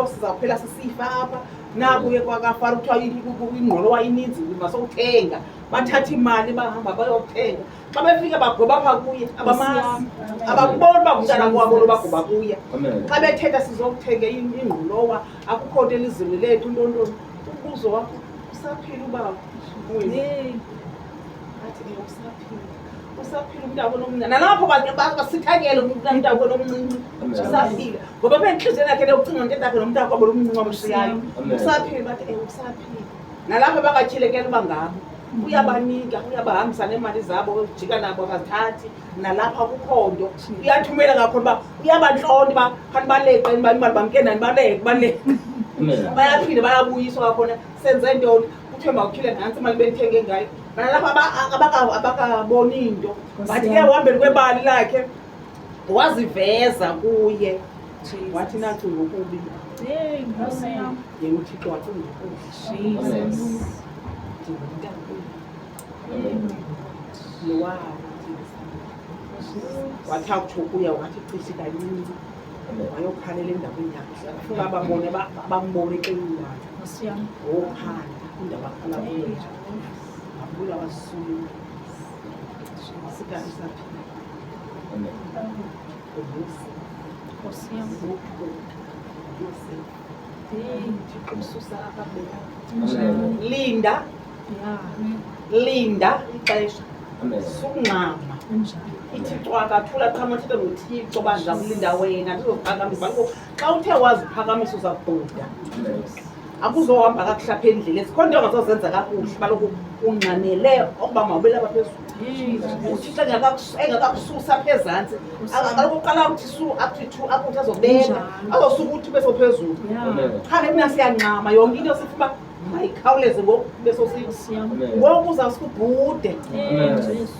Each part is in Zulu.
sizawuphela sisifa apha nakuye kwakafara kuthiwa ingqolo wayininzi masowuthenga bathatha imali bahamba bayothenga xa befike bagoba apha kuye abamazi abakuboni uba ngumntana kwabo lo bagoba kuye xa bethetha sizokuthenga ingqolowa akukho nto elizweni lethu ntontoni umbuzo wakho usaphila uba usaphila umntu abonomncinci nalapho basithanyele umntu abonomncinci usaphila ngoba bentliziyweni yakhe leucinga nto entakhe nomntu akho abonomncinci aboshiyayo usaphila bathi usaphila nalapho bakatyhilekela uba ngabo uyabanika uyabahambisa neemali zabo jika nabo abazithathi nalapha akukho nto uyathumela kakhona uba uyabantlonta uba khani baleqe imali bamkenani baleke bayaphinde bayabuyiswa kakhona senze ntoni kuthiwe mawukhile nantsi imali benithenge ngayo nalapha abakaboni nto bathi ke uhambeni kwebali lakhe waziveza kuye wathi nacinga ukubi yena uthixo wacinga ukubi wathi akutsho kuya wathi cishe kancinci wayokhalela endaweni yakhe ufuna babone bambone exelini lakhe wophanda indawo akhala kuyo abuya wasula sikhathi saphila linda ixesha sukungxama ithi cwakathula qha mathetha nothixo uba ndizakulinda wena ndizophakamisa kaloku xa uthe waziphakamisa uzabhuda akuzohamba kakuhle apha endleleni zikhona nto ongazozenza kakuhle kaloku ungxamele okuba mawubele apha phezulu uthixo engakakususa apha ezantsi kaloku uqala akuthi azobeka azosuka uthi besophezulu qha ke mina siyanxama yonke into sifuba mayikhawuleze ngoku besosiya ngoku uzawusuke ubhude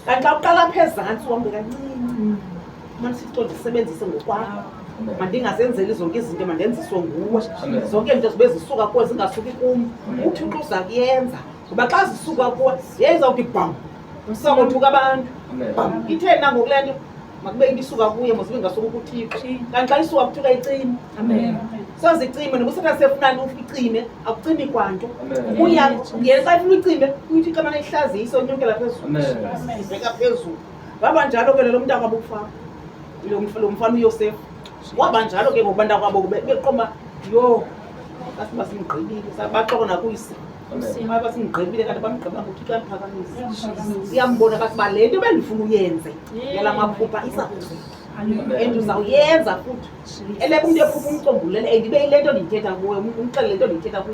kanti xa uqala apha ezantsi uhambe kancinci mani sithixo ndisebenzise ngokwakho mandingazenzeli zonke izinto mandenziswe nguwe zonke izinto zibe zisuka kuwe zingasuki kum uthixo uza kuyenza ngoba xa zisuka kuwe yeyizawuthi bham usakothuka abantu itheni nangoku le nto makube into isuka kuye mozibe ingasuka kuthixo kanti xa isuka kuthiwa icime sozicime noba usatha sefunani icime akucimi kwanto yena xa ifuna ucime uyithi mana ihlazise onyukela phezulu ibheka phezulu waba njalo ke lo mntu akwabo ukufaka lo mfana uyosefu waba njalo ke ngokubantu akwabo beqoma yo basimgqibile baxoko nakuyise basimgqibile kanti bamgqiba ngothixo yamphakamisa siyambona kathi uba le nto bendifuna uyenze yala maphupha isakuzeka and uzawuyenza futhi elebe umntu ephupha umcombulele and ibe yile nto ndiyithetha kuwe umxelele le nto ndiyithetha kuwe